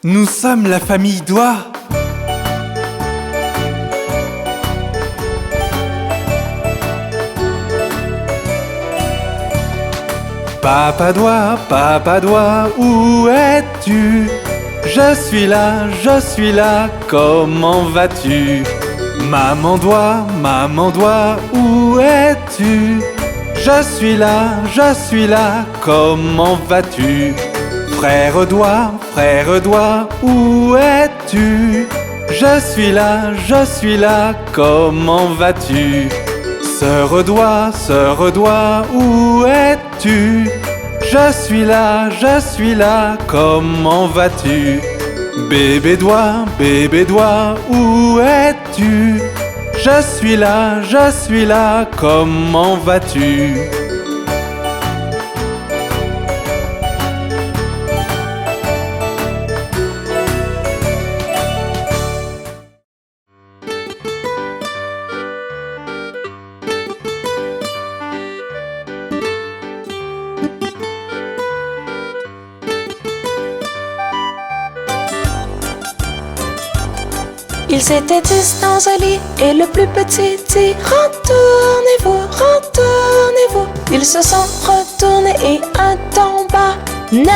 Nous sommes la famille Doigt. Papa Doigt, où es-tu? Je suis là, comment vas-tu? Maman Doigt, où es-tu? Je suis là, comment vas-tu? Frère Doigt, où es-tu? Je suis là, comment vas-tu? Sœur Doigt, où es-tu? Je suis là, comment vas-tu? Bébé Doigt, où es-tu? Je suis là, comment vas-tu? Ils étaient 10 dans un lit et le plus petit dit retournez-vous, retournez-vous. Ils se sont retournés et un tomba. 9.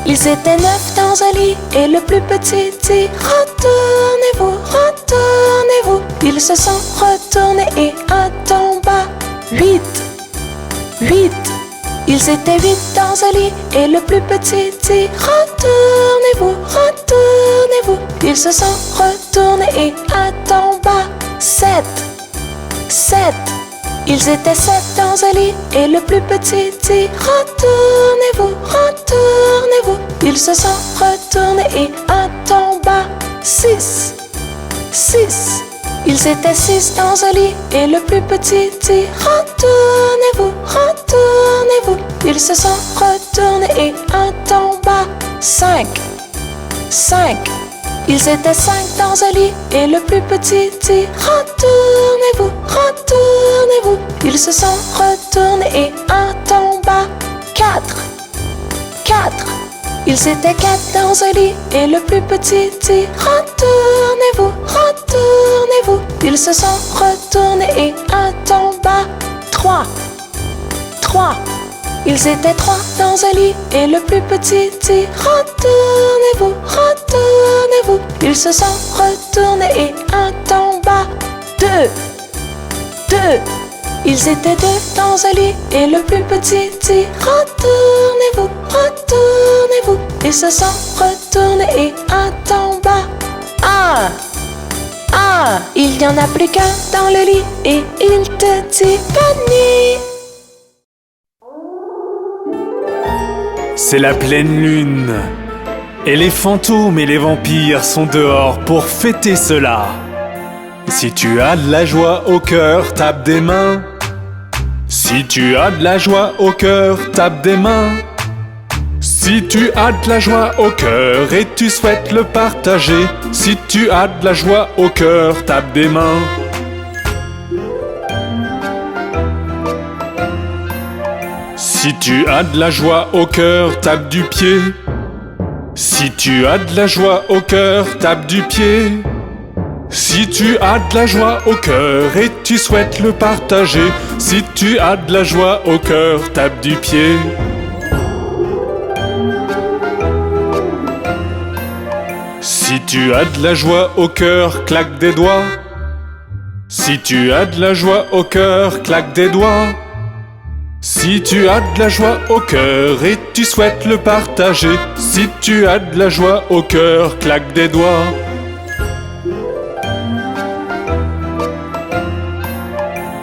Ils étaient 9 dans un lit et le plus petit dit retournez-vous, retournez-vous. Ils se sont retournés et un tomba. 8. Ils étaient 8 dans un lit et le plus petit dit retournez-vous, retournez-vous. Ils se sont retournés et un tomba. 7. Ils étaient 7 dans un lit et le plus petit dit retournez-vous, retournez-vous. Ils se sont retournés et un tomba. 6. Ils étaient 6 dans un lit et le plus petit dit retournez-vous, retournez-vous. Ils se sont retournés et un tomba. 5. Ils étaient 5 dans un lit et le plus petit dit retournez-vous, retournez-vous. Ils se sont retournés et un tomba. 4. Ils étaient 4 dans un lit et le plus petit dit retournez-vous, retournez-vous. Ils se sont retournés et un tomba. 3. Ils étaient 3 dans un lit et le plus petit dit retournez-vous, retournez-vous. Ils se sont retournés et un tomba. 2. Ils étaient 2 dans un lit et le plus petit dit retournez-vous, retournez-vous. Ils se sont retournés et un tomba. 1. Il n'y en a plus qu'un dans le lit et il te dit bonne nuit. C'est la pleine lune. Et les fantômes et les vampires sont dehors pour fêter cela. Si tu as de la joie au cœur, tape des mains. Si tu as de la joie au cœur, tape des mains. Si tu as de la joie au cœur et tu souhaites le partager, si tu as de la joie au cœur, tape des mains. Si tu as de la joie au cœur, tape du pied. Si tu as de la joie au cœur, tape du pied. Si tu as de la joie au cœur et tu souhaites le partager, si tu as de la joie au cœur, tape du pied. Si tu as de la joie au cœur, claque des doigts. Si tu as de la joie au cœur, claque des doigts. Si tu as de la joie au cœur et tu souhaites le partager, si tu as de la joie au cœur, claque des doigts.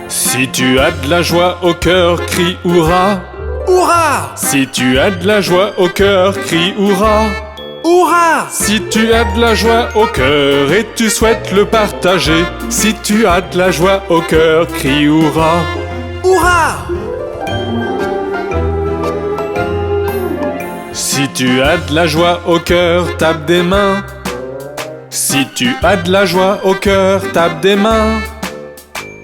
Si tu as de la joie au cœur, crie hurrah. Hurrah! Si tu as de la joie au cœur, crie hurrah. Hurrah! Si tu as de la joie au cœur et tu souhaites le partager, si tu as de la joie au cœur, crie hurrah. Hurrah! Si tu as de la joie au cœur, tape des mains. Si tu as de la joie au cœur, tape des mains.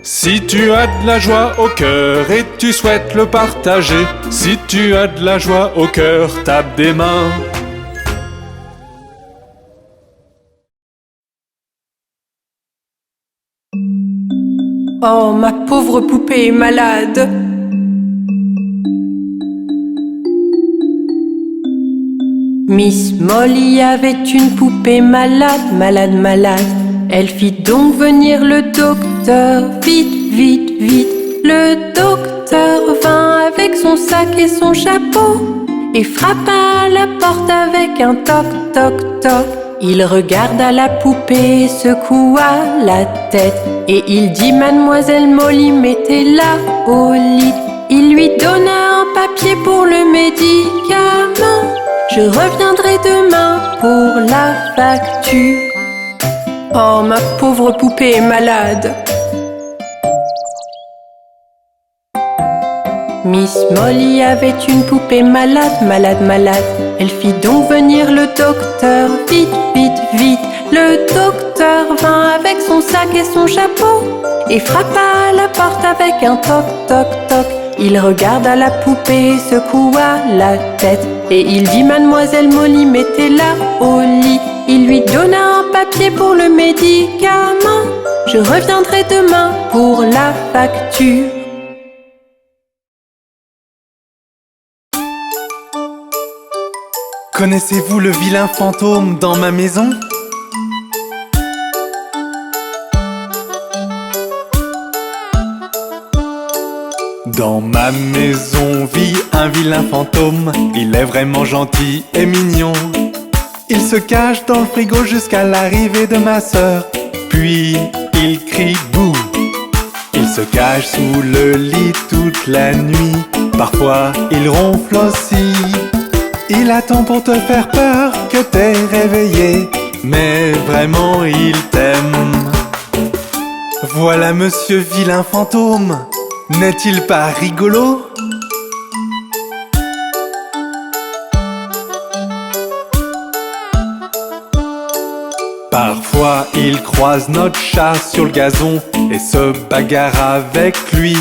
Si tu as de la joie au cœur et tu souhaites le partager, si tu as de la joie au cœur, tape des mains. Oh, ma pauvre poupée est malade. Miss Molly avait une poupée malade, malade, malade. Elle fit donc venir le docteur, vite, vite, vite. Le docteur vint avec son sac et son chapeau et frappa à la porte avec un toc, toc, toc. Il regarda la poupée, secoua la tête et il dit: Mademoiselle Molly, mettez-la au lit. Il lui donna un papier pour le médicament. Je reviendrai demain pour la facture. Oh, ma pauvre poupée est malade. Miss Molly avait une poupée malade, malade, malade. Elle fit donc venir le docteur, vite, vite, vite. Le docteur vint avec son sac et son chapeau et frappa à la porte avec un toc, toc, toc. Il regarda la poupée, secoua la tête et il dit: Mademoiselle Molly, mettez-la au lit. Il lui donna un papier pour le médicament. Je reviendrai demain pour la facture. Connaissez-vous le vilain fantôme dans ma maison? Dans ma maison vit un vilain fantôme. Il est vraiment gentil et mignon. Il se cache dans le frigo jusqu'à l'arrivée de ma sœur. Puis il crie bouh. Il se cache sous le lit toute la nuit. Parfois il ronfle aussi. Il attend pour te faire peur que t'es réveillé. Mais vraiment il t'aime. Voilà monsieur vilain fantôme. N'est-il pas rigolo? Parfois il croise notre chat sur le gazon et se bagarre avec lui.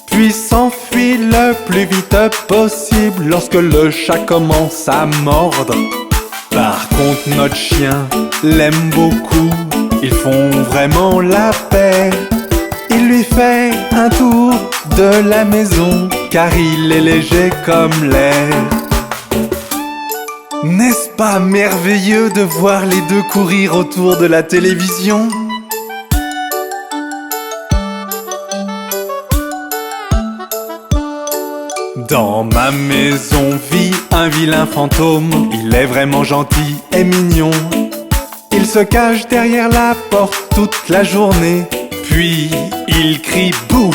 Puis s'enfuit le plus vite possible lorsque le chat commence à mordre. Par contre notre chien l'aime beaucoup. Ils font vraiment la paix. Il lui fait un tour de la maison car il est léger comme l'air. N'est-ce pas merveilleux de voir les deux courir autour de la télévision? Dans ma maison vit un vilain fantôme. Il est vraiment gentil et mignon. Il se cache derrière la porte toute la journée. Puis il crie boum.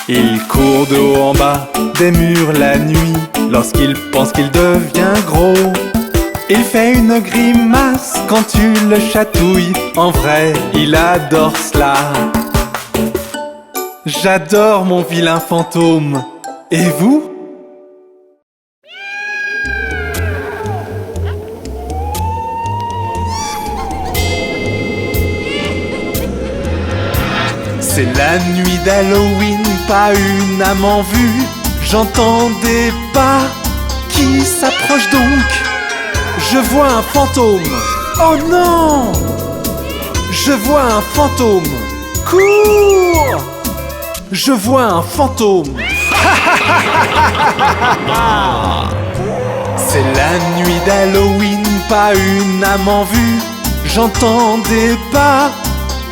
Il court de haut en bas des murs la nuit lorsqu'il pense qu'il devient gros. Il fait une grimace quand tu le chatouilles. En vrai, il adore cela. J'adore mon vilain fantôme. Et vous? C'est la nuit d'Halloween, pas une âme en vue. J'entends des pas qui s'approchent donc. Je vois un fantôme. Oh non! Je vois un fantôme. Cours! Je vois un fantôme. C'est la nuit d'Halloween, pas une âme en vue. J'entends des pas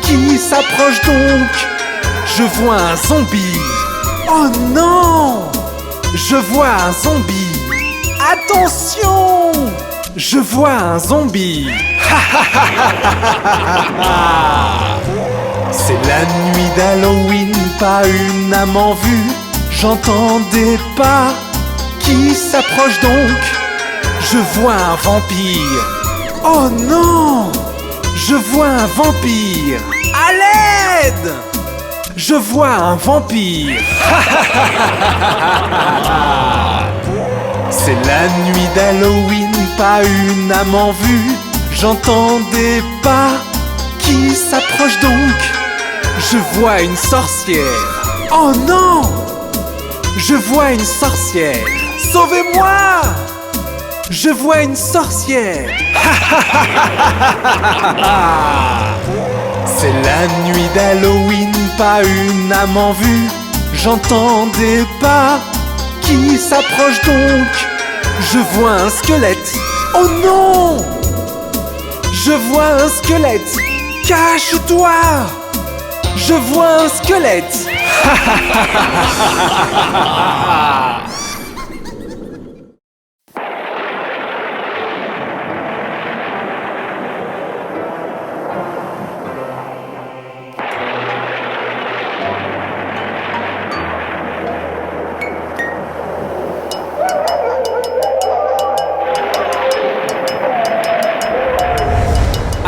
qui s'approchent donc. Je vois un zombie. Oh non! Je vois un zombie. Attention! Je vois un zombie. C'est la nuit d'Halloween, pas une âme en vue. J'entends des pas qui s'approchent donc. Je vois un vampire. Oh non! Je vois un vampire. À l'aide! Je vois un vampire. C'est la nuit d'Halloween, pas une âme en vue. J'entends des pas qui s'approchent donc. Je vois une sorcière. Oh non! Je vois une sorcière. Sauvez-moi! Je vois une sorcière. C'est la nuit d'Halloween, pas une âme en vue, j'entends des pas qui s'approchent donc. Je vois un squelette. Oh non! Je vois un squelette. Cache-toi! Je vois un squelette.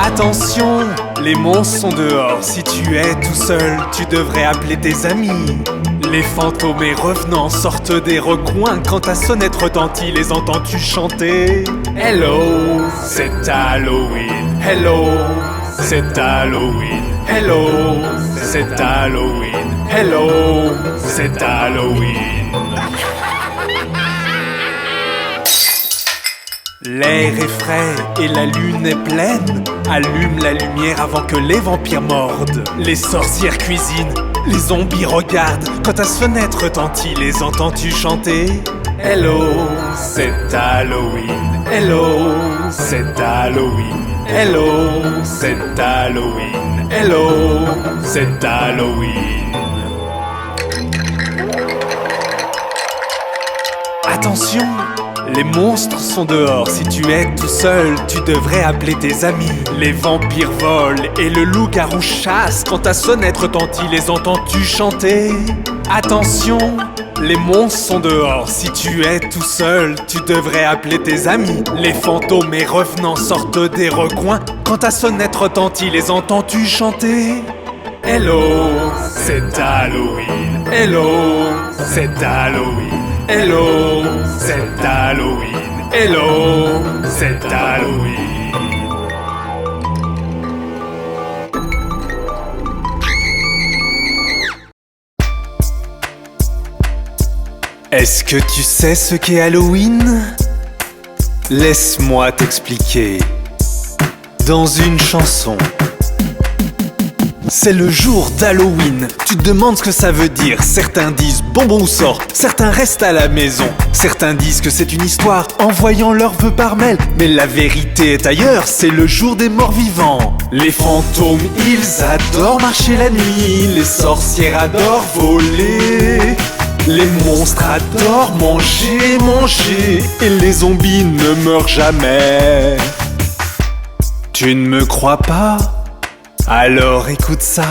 Attention, les monstres sont dehors. Si tu es tout seul, tu devrais appeler tes amis. Les fantômes et revenants sortent des recoins. Quand ta sonnette retentit, les entends-tu chanter? Hello, c'est Halloween. Hello, c'est Halloween. Hello, c'est Halloween. Hello, c'est Halloween. L'air est frais et la lune est pleine. Allume la lumière avant que les vampires mordent. Les sorcières cuisinent, les zombies regardent. Quand ta fenêtre retentit, les entends-tu chanter? Hello, c'est Halloween. Hello, c'est Halloween. Hello, c'est Halloween. Hello, c'est Halloween. Attention! Les monstres sont dehors, si tu es tout seul, tu devrais appeler tes amis. Les vampires volent et le loup-garou chasse. Quand ta sonnette retentit, les entends-tu chanter? Attention, les monstres sont dehors, si tu es tout seul, tu devrais appeler tes amis. Les fantômes et revenants sortent des recoins. Quand ta sonnette retentit, les entends-tu chanter? Hello, c'est Halloween. Hello, c'est Halloween. Hello, c'est Halloween. Hello, c'est Halloween. Est-ce que tu sais ce qu'est Halloween? Laisse-moi t'expliquer. Dans une chanson. C'est le jour d'Halloween, tu te demandes ce que ça veut dire. Certains disent bonbon ou sort, certains restent à la maison. Certains disent que c'est une histoire, envoyant leurs vœux par mail. Mais la vérité est ailleurs, c'est le jour des morts vivants. Les fantômes, ils adorent marcher la nuit. Les sorcières adorent voler. Les monstres adorent manger. Et les zombies ne meurent jamais. Tu ne me crois pas ? Alors écoute ça.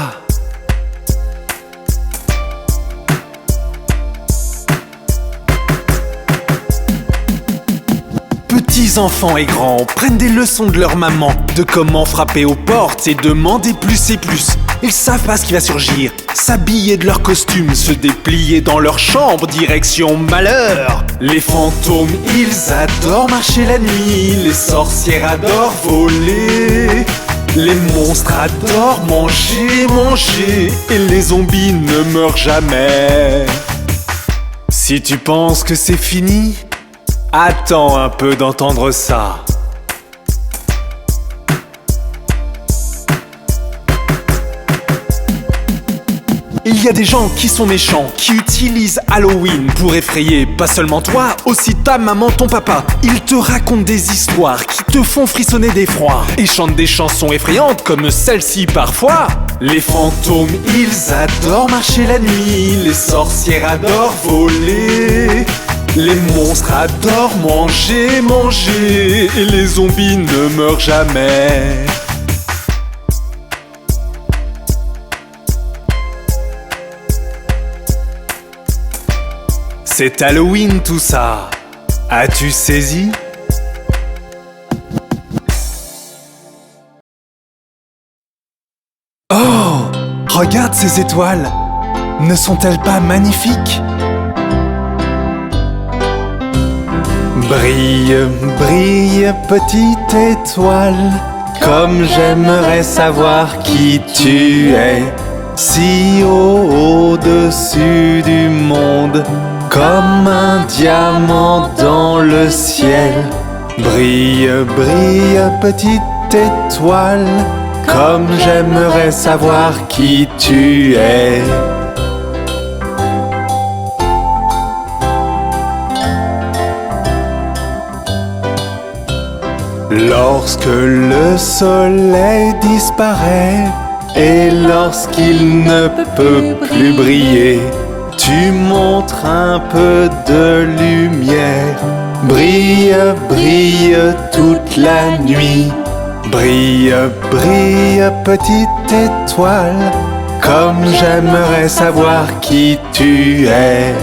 Petits enfants et grands prennent des leçons de leur maman, de comment frapper aux portes et demander plus et plus. Ils savent pas ce qui va surgir, s'habiller de leur costume, se déplier dans leur chambre, direction malheur. Les fantômes, ils adorent marcher la nuit, les sorcières adorent voler. Les monstres adorent manger. Et les zombies ne meurent jamais. Si tu penses que c'est fini, attends un peu d'entendre ça. Il y a des gens qui sont méchants, qui utilisent Halloween pour effrayer pas seulement toi, aussi ta maman, ton papa. Ils te racontent des histoires qui te font frissonner d'effroi et chantent des chansons effrayantes comme celle-ci parfois. Les fantômes, ils adorent marcher la nuit, les sorcières adorent voler. Les monstres adorent manger et les zombies ne meurent jamais. C'est Halloween tout ça. As-tu saisi? Oh! Regarde ces étoiles. Ne sont-elles pas magnifiques? Brille, brille, petite étoile, comme j'aimerais savoir qui tu es. Si haut au-dessus du monde, comme un diamant dans le ciel. Brille, brille, petite étoile, comme j'aimerais savoir qui tu es. Lorsque le soleil disparaît et lorsqu'il ne peut plus briller, tu montres un peu de lumière. Brille, brille toute la nuit. Brille, brille petite étoile, comme j'aimerais savoir qui tu es.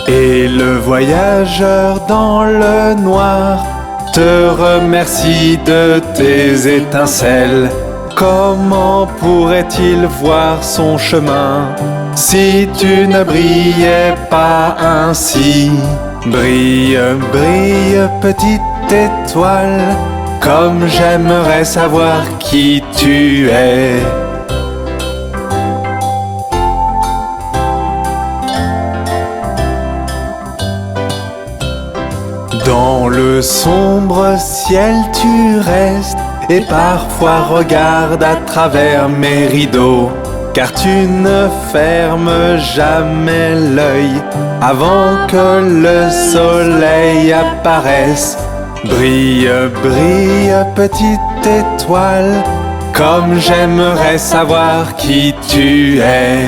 Et le voyageur dans le noir te remercie de tes étincelles. Comment pourrait-il voir son chemin si tu ne brillais pas ainsi? Brille, brille petite étoile, comme j'aimerais savoir qui tu es. Dans le sombre ciel tu restes et parfois regardes à travers mes rideaux, car tu ne fermes jamais l'œil avant que le soleil apparaisse. Brille, brille petite étoile, comme j'aimerais savoir qui tu es.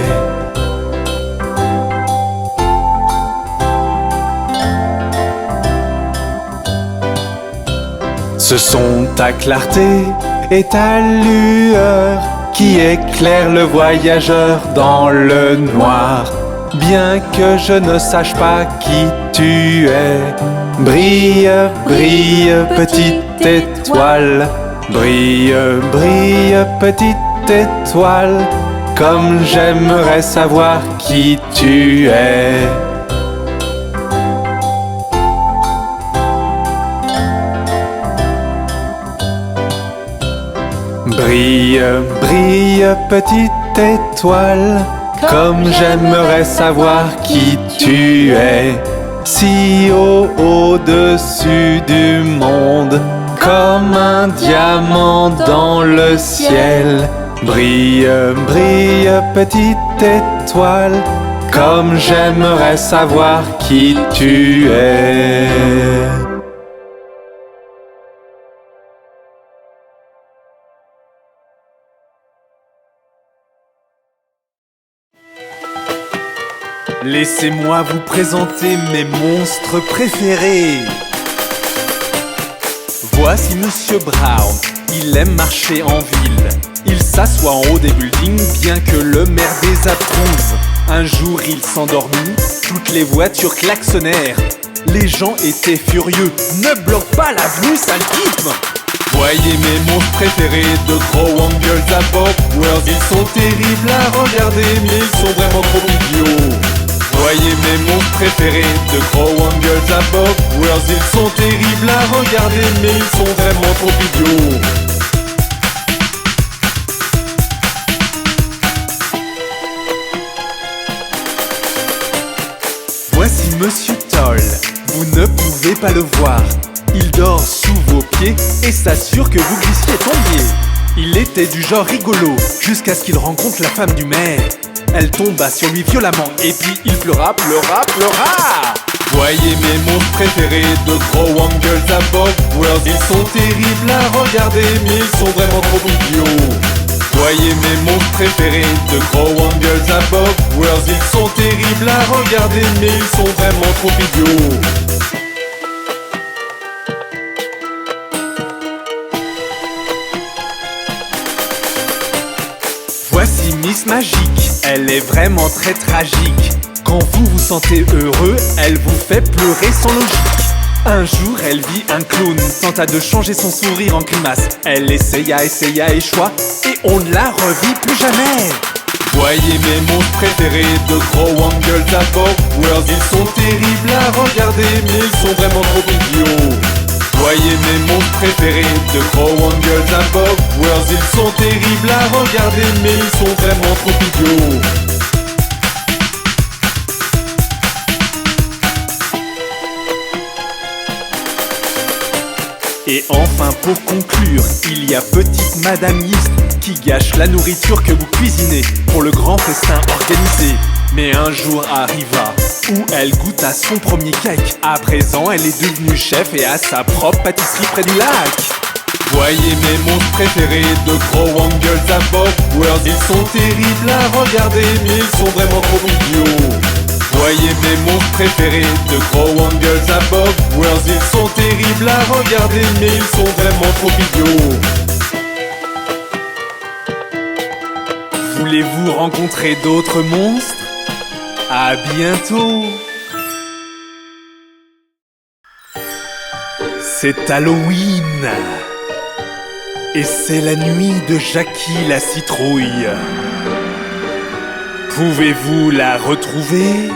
Ce sont ta clarté et ta lueur qui éclairent le voyageur dans le noir. Bien que je ne sache pas qui tu es, brille, brille petite étoile. Brille, brille petite étoile, comme j'aimerais savoir qui tu es. Brille, brille petite étoile, comme j'aimerais savoir qui tu es. Si haut au-dessus du monde, comme un diamant dans le ciel. Brille, brille petite étoile, comme j'aimerais savoir qui tu es. Laissez-moi vous présenter mes monstres préférés. Voici Monsieur Brown, il aime marcher en ville. Il s'assoit en haut des buildings, bien que le maire désapprouve. Un jour il s'endormit, toutes les voitures klaxonnèrent. Les gens étaient furieux, ne bloque pas l'avenue, sale type! Voyez mes monstres préférés, de gros Wangles à Bob World. Ils sont terribles à regarder, mais ils sont vraiment trop idiots. Voyez mes monstres préférés, de gros Wangles à Bob World. Ils sont terribles à regarder, mais ils sont vraiment trop idiots. Voici Monsieur Toll, vous ne pouvez pas le voir. Il dort sous vos pieds et s'assure que vous glissiez et tombiez. Il était du genre rigolo, jusqu'à ce qu'il rencontre la femme du maire. Elle tomba sur lui violemment et puis il pleura, pleura, pleura. Voyez mes monstres préférés, de gros Wangles à Bob World. Ils sont terribles à regarder, mais ils sont vraiment trop idiots. Voyez mes monstres préférés, de gros Wangles à Bob World. Ils sont terribles à regarder, mais ils sont vraiment trop idiots. Voici Miss Magique, elle est vraiment très tragique. Quand vous vous sentez heureux, elle vous fait pleurer sans logique. Un jour, elle vit un clown, tenta de changer son sourire en grimace. Elle essaya, échoua, et on ne la revit plus jamais. Voyez mes monstres préférés, de gros Wangles à Bob World. Ils sont terribles à regarder, mais ils sont vraiment trop idiots. Voyez mes monstres préférés, de gros Wangles à Bob World. Ils sont terribles à regarder, mais ils sont vraiment trop idiots. Et enfin pour conclure, il y a petite Madame Yeast qui gâche la nourriture que vous cuisinez pour le grand festin organisé. Mais un jour arriva où elle goûta son premier cake. À présent elle est devenue chef et a sa propre pâtisserie près du lac. Voyez mes monstres préférés de Crow Angles à Bob World. Ils sont terribles à regarder mais ils sont vraiment trop idiots. Voyez mes monstres préférés de Crow Angles à Bob World. Ils sont terribles à regarder mais ils sont vraiment trop idiots. Voulez-vous rencontrer d'autres monstres? À bientôt! C'est Halloween! Et c'est la nuit de Jackie la citrouille. Pouvez-vous la retrouver?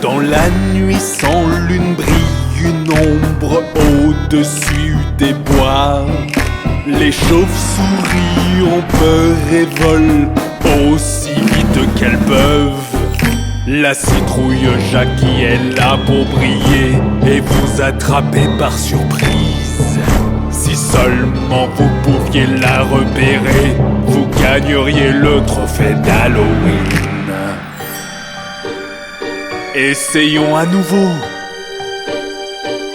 Dans la nuit sans lune brille une ombre au-dessus des bois. Les chauves-souris ont peur et volent aussi vite qu'elles peuvent. La citrouille Jackie est là pour briller et vous attraper par surprise. Si seulement vous pouviez la repérer, vous gagneriez le trophée d'Halloween. Essayons à nouveau.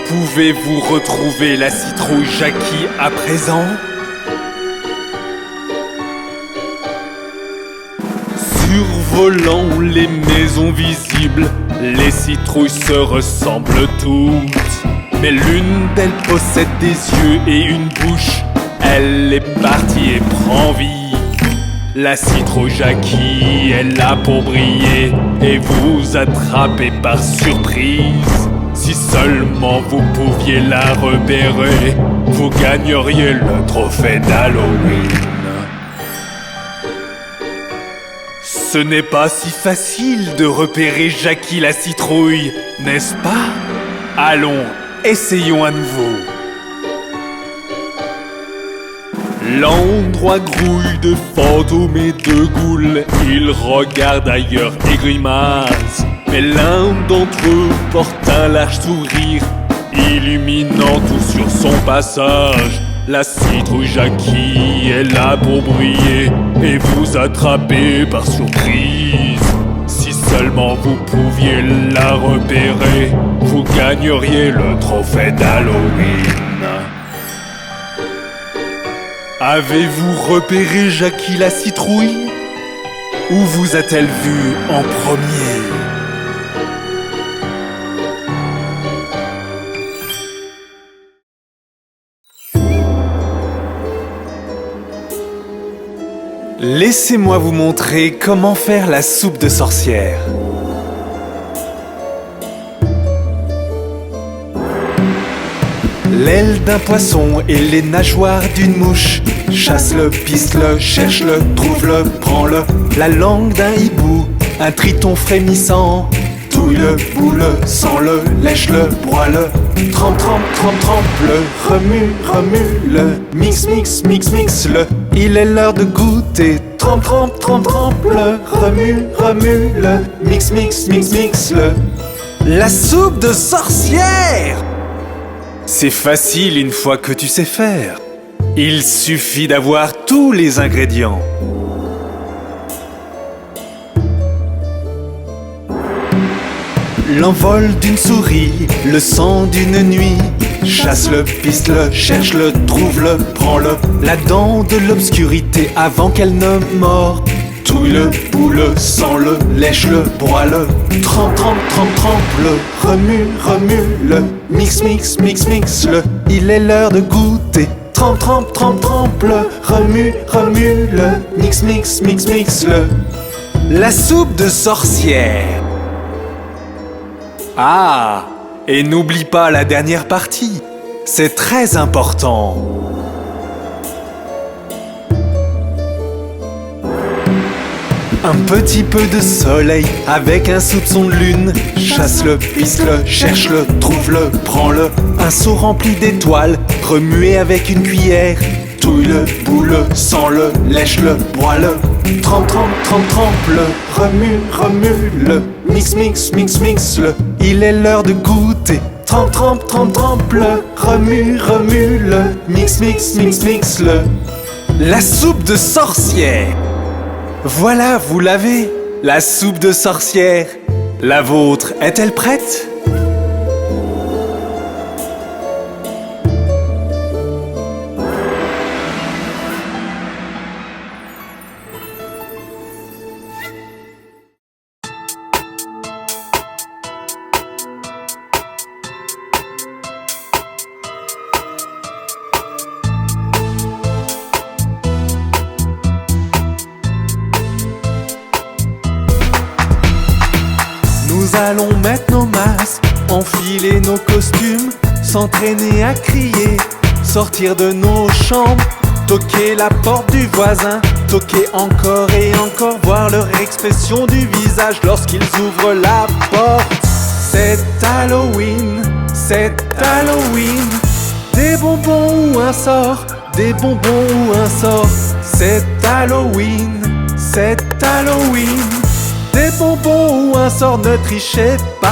Pouvez-vous retrouver la citrouille Jackie à présent? Survolant les maisons visibles, les citrouilles se ressemblent toutes. Mais l'une d'elles possède des yeux et une bouche. Elle est partie et prend vie. La citrouille Jackie est là pour briller et vous attraper par surprise. Si seulement vous pouviez la repérer, vous gagneriez le trophée d'Halloween. Ce n'est pas si facile de repérer Jackie la citrouille, n'est-ce pas? Allons, essayons à nouveau. L'endroit grouille de fantômes et de ghouls. Ils regardent ailleurs et grimacent. Mais l'un d'entre eux porte un large sourire, illuminant tout sur son passage. La citrouille Jackie est là pour briller et vous attraper par surprise. Si seulement vous pouviez la repérer, vous gagneriez le trophée d'Halloween. Avez-vous repéré Jackie la citrouille? Où vous a-t-elle vu en premier? Laissez-moi vous montrer comment faire la soupe de sorcière. L'aile d'un poisson et les nageoires d'une mouche. Chasse-le, piste-le, cherche-le, trouve-le, prends-le. La langue d'un hibou, un triton frémissant. Touille-le, boule-le, sens-le, lèche-le, broie-le. Trempe, trempe, trempe, trempe-le, remue, remue-le. Mix, mix, mix, mix-le. Il est l'heure de goûter. Trempe, trempe, trempe, trempe-le, remue, remue-le. Mix, mix, mix, mix-le. La soupe de sorcière! C'est facile une fois que tu sais faire. Il suffit d'avoir tous les ingrédients. L'envol d'une souris, le sang d'une nuit. Chasse-le, piste-le, cherche-le, trouve-le, prends-le. La dent de l'obscurité avant qu'elle ne mord. Touille-le, boule-le, sens-le, lèche-le, broie-le. Trempe, trempe, trempe, trempe-le, remue, remue-le. Mix, mix, mix, mix-le, il est l'heure de goûter. Trempe, trempe, trempe, trempe-le, remue, remue-le. Mix, mix, mix, mix-le. La soupe de sorcière. Ah, et n'oublie pas la dernière partie, c'est très important. Un petit peu de soleil avec un soupçon de lune. Chasse-le, piste-le, cherche-le, trouve-le, prends-le. Un seau rempli d'étoiles, remué avec une cuillère. Touille-le, boule-le, sens-le, lèche-le, broie-le. Trempe, trempe, trempe, trempe-le, remue, remue-le. Mix, mix, mix, mix-le, il est l'heure de goûter. Trempe, trempe, trempe, trempe-le. Remue, remue-le. Mix, mix, mix, mix-le. La soupe de sorcière. Voilà, vous l'avez, la soupe de sorcière. La vôtre est-elle prête ? Nous allons mettre nos masques, enfiler nos costumes, s'entraîner à crier, sortir de nos chambres, toquer la porte du voisin, toquer encore et encore, voir leur expression du visage lorsqu'ils ouvrent la porte. C'est Halloween, c'est Halloween. Des bonbons ou un sort, des bonbons ou un sort. C'est Halloween, c'est Halloween. Des bonbons ou un sort, ne trichez pas.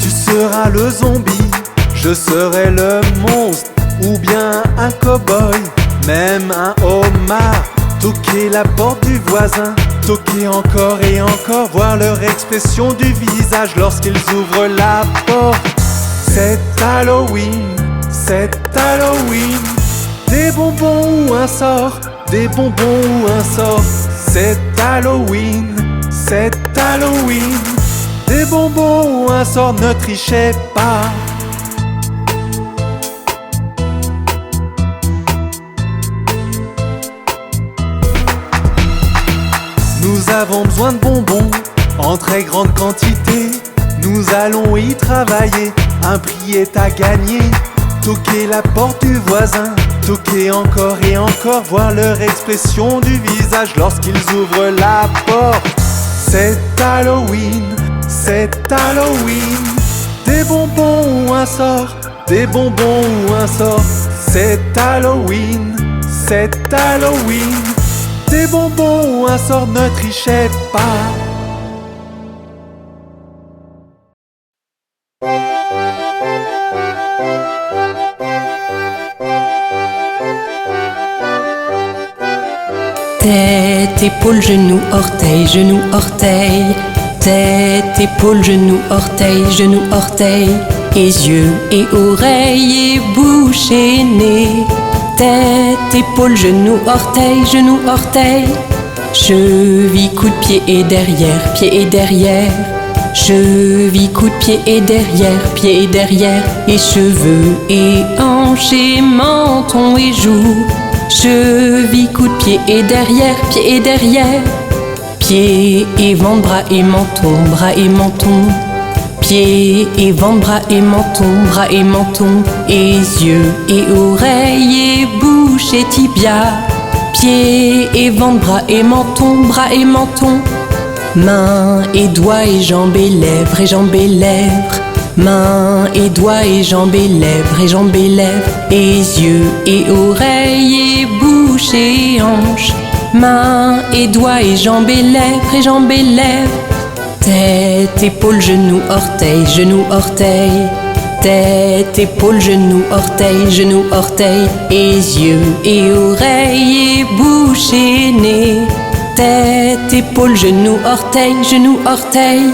Tu seras le zombie, je serai le monstre, ou bien un cow-boy, même un homard. Toquer la porte du voisin, toquer encore et encore, voir leur expression du visage lorsqu'ils ouvrent la porte. C'est Halloween, c'est Halloween. Des bonbons ou un sort, des bonbons ou un sort. C'est Halloween, c'est Halloween. Des bonbons ou un sort, ne trichez pas. Nous avons besoin de bonbons en très grande quantité. Nous allons y travailler, un prix est à gagner. Toquer la porte du voisin, toquer encore et encore, voir leur expression du visage lorsqu'ils ouvrent la porte. C'est Halloween, c'est Halloween. Des bonbons ou un sort, des bonbons ou un sort. C'est Halloween, c'est Halloween. Des bonbons ou un sort, ne trichez pas. Tête, épaule, genou, orteil, genou, orteil. Tête, épaule, genou, orteil, genou, orteil. Et yeux et oreilles et bouche et nez. Tête, épaule, genou, orteil, genou, orteil. Cheville, coup de pied et derrière, pied et derrière. Cheville, coup de pied et derrière, pied et derrière. Et cheveux et hanches et menton et joues. Cheville, coup de pied et derrière, pied et derrière. Pied et ventre, bras et menton, bras et menton. Pied et ventre, bras et menton, bras et menton. Et yeux et oreilles et bouche et tibia. Pied et ventre, bras et menton, bras et menton. Mains et doigts et jambes et lèvres et jambes et lèvres. Mains et doigts et jambes et lèvres et jambes et lèvres. Et yeux et oreilles et bouche et hanches. Mains et doigts et jambes et lèvres et jambes et lèvres. Tête, épaule, genou, orteil, genou, orteil. Tête, épaule, genou, orteil, genou, orteil. Et yeux et oreilles et bouche et nez. Tête, épaule, genou, orteil, genou, orteil.